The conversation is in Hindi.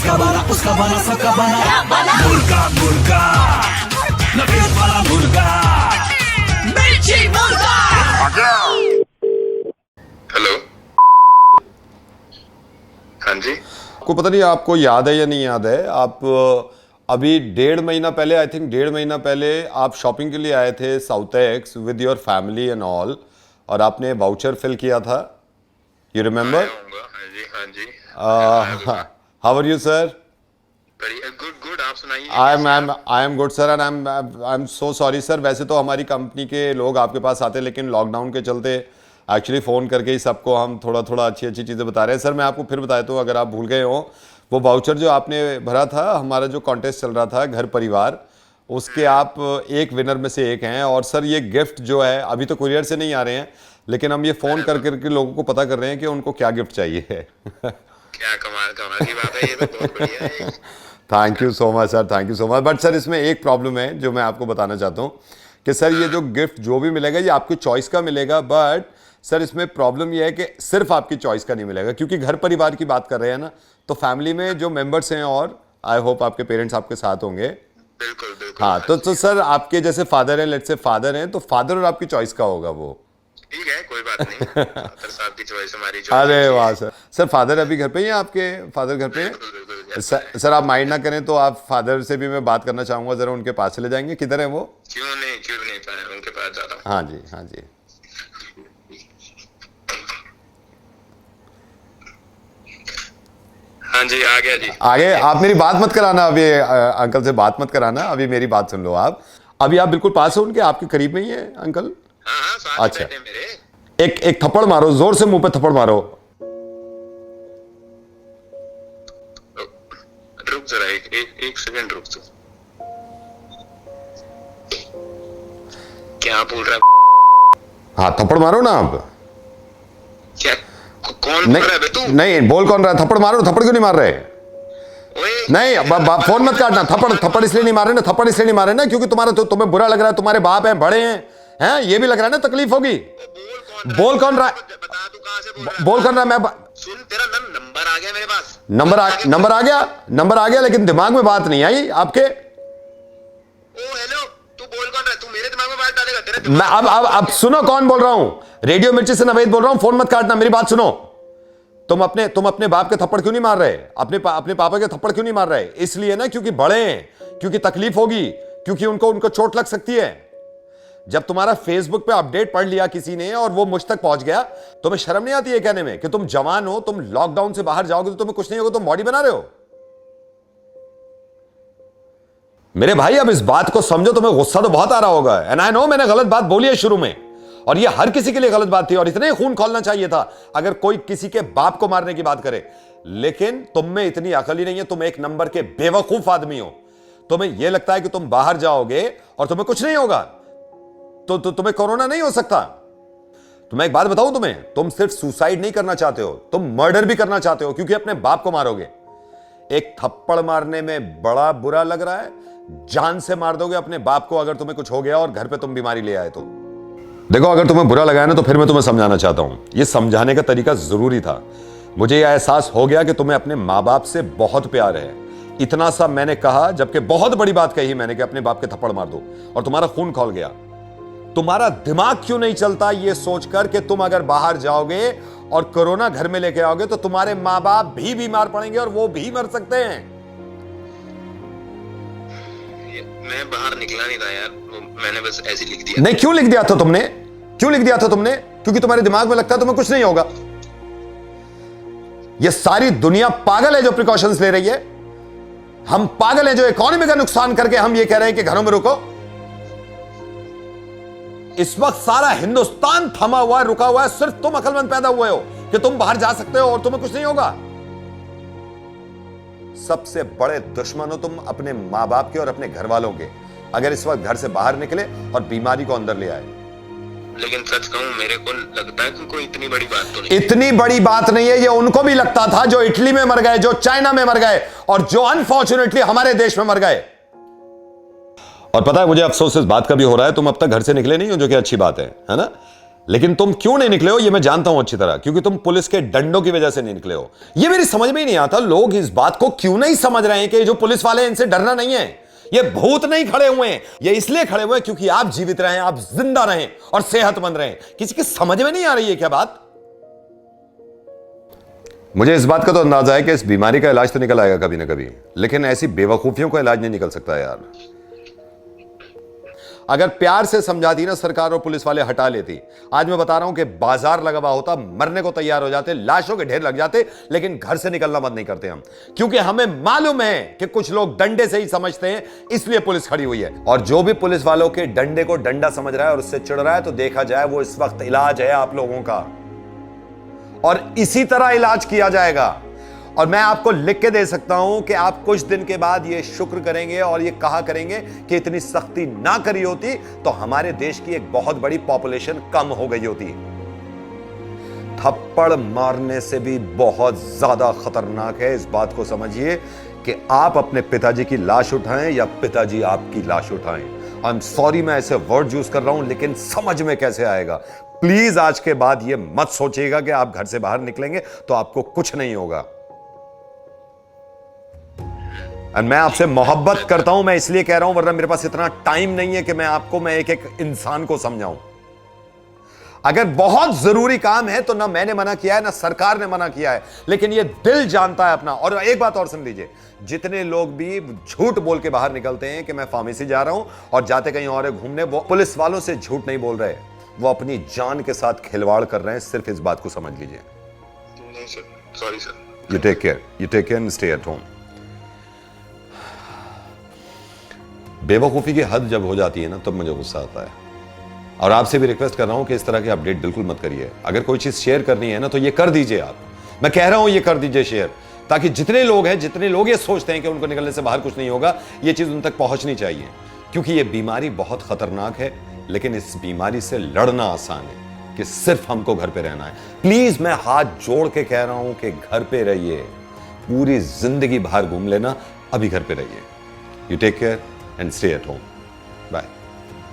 उसका बना सबका बना मुर्गा मुर्गा नफीस वाला मुर्गा मिर्ची मुर्गा। हेलो, हाँ जी। आपको पता नहीं, आपको याद है या नहीं याद है, आप अभी 1.5 महीना पहले, आई थिंक 1.5 महीना पहले आप शॉपिंग के लिए आए थे Southex with your family and all, और आपने वाउचर फिल किया था, यू रिमेम्बर? हाँ जी, हाँ जी। How are you sir? Good good, आप सुनाइए। I am good sir, and I am so sorry sir. वैसे तो हमारी कंपनी के लोग आपके पास आते, लेकिन लॉकडाउन के चलते एक्चुअली फ़ोन करके ही सबको हम थोड़ा थोड़ा अच्छी अच्छी चीज़ें बता रहे हैं। सर मैं आपको फिर बताया तो, अगर आप भूल गए हो, वो वाउचर जो आपने भरा था, हमारा जो कॉन्टेस्ट चल रहा था घर परिवार, उसके आप एक विनर में से एक हैं। और सर ये गिफ्ट जो है, अभी तो कुरियर से नहीं आ रहे हैं, लेकिन हम ये फ़ोन कर करके लोगों को पता कर रहे हैं कि उनको क्या गिफ्ट चाहिए है। क्या कमाल कमाल की बात है, ये तो बहुत बढ़िया है। Thank you so much sir, thank you so much. But sir इसमें एक प्रॉब्लम है जो मैं आपको बताना चाहता हूँ कि सर ये जो गिफ्ट जो भी मिलेगा ये आपकी चॉइस का मिलेगा, बट सर इसमें प्रॉब्लम ये है कि सिर्फ आपकी चॉइस का नहीं मिलेगा, क्योंकि घर परिवार की बात कर रहे हैं ना, तो फैमिली में जो मेंबर्स हैं, और आई होप आपके पेरेंट्स आपके साथ होंगे। बिल्कुल बिल्कुल। हाँ, तो सर आपके जैसे फादर हैं, लेट्स से फादर हैं, तो फादर और आपकी चॉइस का होगा वो। ठीक है, कोई बात नहीं। फादर साहब की चॉइस हमारी चॉइस। अरे वाह सर। सर फादर अभी घर पे ही हैं? आपके फादर घर पे हैं? बिल्कुल बिल्कुल। सर आप माइंड ना करें तो आप फादर से भी मैं बात करना चाहूंगा, जरा उनके पास चले जाएंगे। किधर है वो? क्यों नहीं पाए, उनके पास जा रहा हूँ। हाँ जी, हाँ जी। हाँ जी, आ गया जी। आगे आप मेरी बात मत कराना अभी, अंकल से बात मत कराना अभी, मेरी बात सुन लो आप। अभी आप बिल्कुल पास हो उनके, आपके करीब में ही है अंकल? हाँ हाँ, साथ अच्छा। बैठे मेरे। एक थप्पड़ मारो, जोर से मुंह पे थप्पड़ मारो। रुक जरा, एक सेकंड रुक तू। क्या बोल रहा है? हाँ थप्पड़ मारो ना आप। क्या कौन बोल रहा है बे तू? नहीं, बोल कौन रहा है? थप्पड़ मारो। थप्पड़ क्यों नहीं मार रहे? ओए नहीं, फोन मत काटना। थप्पड़ इसलिए नहीं मार रहे ना, थप्पड़ इसलिए नहीं मार रहे ना क्योंकि तुम्हें बुरा लग रहा है, तुम्हारे बाप हैं, बड़े हैं, ये भी लग रहा है ना, तकलीफ होगी। बोल कौन रहा है? बता, तू कहां से बोल रहा है? बोल कौन रहा है? मैं सुन, तेरा नंबर आ गया मेरे पास। नंबर आ गया, लेकिन दिमाग में बात नहीं आई आपके। ओ हेलो, तू बोल कौन रहा है? तू मेरे दिमाग में बात डालेगा? तेरे मैं अब सुनो कौन बोल रहा हूं। रेडियो मिर्ची से नवेद बोल रहा हूं। फोन मत काटना, मेरी बात सुनो। तुम अपने बाप के थप्पड़ क्यों नहीं मार रहे? अपने पापा के थप्पड़ क्यों नहीं मार रहे? इसलिए ना क्योंकि बड़े हैं, क्योंकि तकलीफ होगी, क्योंकि उनको चोट लग सकती है। जब तुम्हारा फेसबुक पे अपडेट पढ़ लिया किसी ने और वो मुझ तक पहुंच गया, तुम्हें शर्म नहीं आती है कहने में कि तुम जवान हो, तुम लॉकडाउन से बाहर जाओगे तो तुम्हें कुछ नहीं होगा, तुम बॉडी बना रहे हो। मेरे भाई अब इस बात को समझो। तुम्हें गुस्सा तो बहुत आ रहा होगा, एंड आई नो मैंने गलत बात बोली है शुरू में, और ये हर किसी के लिए गलत बात थी, और इतने खून खोलना चाहिए था अगर कोई किसी के बाप को मारने की बात करे। लेकिन तुम में इतनी अकल ही नहीं है, तुम एक नंबर के बेवकूफ आदमी हो। तुम्हें यह लगता है कि तुम बाहर जाओगे और तुम्हें कुछ नहीं होगा, तो तुम्हें कोरोना नहीं हो सकता। तो मैं एक बात बताऊं तुम्हें, तुम सिर्फ सुसाइड नहीं करना चाहते हो, तुम मर्डर भी करना चाहते हो, क्योंकि अपने बाप को मारोगे। एक थप्पड़ मारने में बड़ा बुरा लग रहा है, जान से मार दोगे अपने बाप को अगर तुम्हें कुछ हो गया और घर पे तुम बीमारी ले आए तो। देखो, अगर तुम्हें बुरा लगा है ना, तो फिर मैं तुम्हें समझाना चाहता हूं। यह समझाने का तरीका जरूरी था। मुझे यह एहसास हो गया कि तुम्हें अपने मां बाप से बहुत प्यार है। इतना सा मैंने कहा, जबकि बहुत बड़ी बात कही मैंने कि अपने बाप के थप्पड़ मार दो, और तुम्हारा खून खौल गया। तुम्हारा दिमाग क्यों नहीं चलता यह सोचकर कि तुम अगर बाहर जाओगे और कोरोना घर में लेके आओगे तो तुम्हारे मां बाप भी बीमार पड़ेंगे और वो भी मर सकते हैं। मैं बाहर निकला नहीं था यार, मैंने बस ऐसे लिख दिया। नहीं, क्यों लिख दिया था तुमने? क्यों लिख दिया था तुमने? क्योंकि तुम्हारे दिमाग में लगता है तुम्हें कुछ नहीं होगा। यह सारी दुनिया पागल है जो प्रिकॉशंस ले रही है। हम पागल हैं जो इकोनॉमी का नुकसान करके हम ये कह रहे हैं कि घरों में रुको। इस वक्त सारा हिंदुस्तान थमा हुआ है, रुका हुआ है, सिर्फ तुम अकलमंद पैदा हुए हो कि तुम बाहर जा सकते हो और तुम्हें कुछ नहीं होगा। सबसे बड़े दुश्मन हो तुम अपने मां बाप के और अपने घर वालों के, अगर इस वक्त घर से बाहर निकले और बीमारी को अंदर ले आए। लेकिन सच कहूं, मेरे को लगता है कि कोई इतनी बड़ी बात तो नहीं। इतनी बड़ी बात नहीं है, ये उनको भी लगता था जो इटली में मर गए, जो चाइना में मर गए, और जो अनफॉर्चुनेटली हमारे देश में मर गए। और पता है मुझे अफसोस इस बात का भी हो रहा है, तुम अब तक घर से निकले नहीं हो, जो कि अच्छी बात है ना। लेकिन तुम क्यों नहीं निकले हो ये मैं जानता हूं अच्छी तरह, क्योंकि तुम पुलिस के डंडों की वजह से नहीं निकले हो। ये मेरी समझ में ही नहीं आता, लोग इस बात को क्यों नहीं समझ रहे हैं कि जो पुलिस वाले हैं इनसे डरना नहीं है। ये भूत नहीं खड़े हुए हैं, ये इसलिए खड़े हुए हैं क्योंकि आप जीवित रहें, आप जिंदा रहें और सेहतमंद रहें। किसी की समझ में नहीं आ रही है क्या बात? मुझे इस बात का तो अंदाजा है कि इस बीमारी का इलाज तो निकल आएगा कभी ना कभी, लेकिन ऐसी बेवकूफियों का इलाज नहीं निकल सकता यार। अगर प्यार से समझाती ना सरकार और पुलिस वाले हटा लेती, आज मैं बता रहा हूं कि बाजार लगा हुआ होता, मरने को तैयार हो जाते, लाशों के ढेर लग जाते, लेकिन घर से निकलना बंद नहीं करते हम, क्योंकि हमें मालूम है कि कुछ लोग डंडे से ही समझते हैं, इसलिए पुलिस खड़ी हुई है। और जो भी पुलिस वालों के डंडे को डंडा समझ रहा है और उससे चिढ़ रहा है, तो देखा जाए वो इस वक्त इलाज है आप लोगों का, और इसी तरह इलाज किया जाएगा। और मैं आपको लिख के दे सकता हूं कि आप कुछ दिन के बाद ये शुक्र करेंगे और ये कहा करेंगे कि इतनी सख्ती ना करी होती तो हमारे देश की एक बहुत बड़ी पॉपुलेशन कम हो गई होती। थप्पड़ मारने से भी बहुत ज्यादा खतरनाक है, इस बात को समझिए, कि आप अपने पिताजी की लाश उठाएं या पिताजी आपकी लाश उठाएं। आई एम सॉरी मैं ऐसे वर्ड यूज कर रहा हूं, लेकिन समझ में कैसे आएगा। प्लीज आज के बाद ये मत सोचिएगा कि आप घर से बाहर निकलेंगे तो आपको कुछ नहीं होगा। मैं आपसे मोहब्बत करता हूं, मैं इसलिए कह रहा हूं, वरना मेरे पास इतना टाइम नहीं है कि मैं एक एक इंसान को समझाऊं। अगर बहुत जरूरी काम है तो ना मैंने मना किया है ना सरकार ने मना किया है, लेकिन ये दिल जानता है अपना। और एक बात और सुन लीजिए, जितने लोग भी झूठ बोल के बाहर निकलते हैं कि मैं फार्मेसी जा रहा हूं और जाते कहीं और घूमने, वो पुलिस वालों से झूठ नहीं बोल रहे, वो अपनी जान के साथ खिलवाड़ कर रहे हैं। सिर्फ इस बात को समझ लीजिए। नहीं sir, sorry sir. You take care and stay at home. बेवकूफ़ी की हद जब हो जाती है ना, तब मुझे गुस्सा आता है। और आपसे भी रिक्वेस्ट कर रहा हूं कि इस तरह की अपडेट बिल्कुल मत करिए। अगर कोई चीज़ शेयर करनी है ना तो ये कर दीजिए आप, मैं कह रहा हूं ये कर दीजिए शेयर, ताकि जितने लोग ये सोचते हैं कि उनको निकलने से बाहर कुछ नहीं होगा, ये चीज़ उन तक पहुंचनी चाहिए। क्योंकि ये बीमारी बहुत खतरनाक है, लेकिन इस बीमारी से लड़ना आसान है कि सिर्फ हमको घर पे रहना है। प्लीज़ मैं हाथ जोड़ के कह रहा हूं कि घर पे रहिए, पूरी जिंदगी बाहर घूम लेना, अभी घर पे रहिए। You take care and stay at home.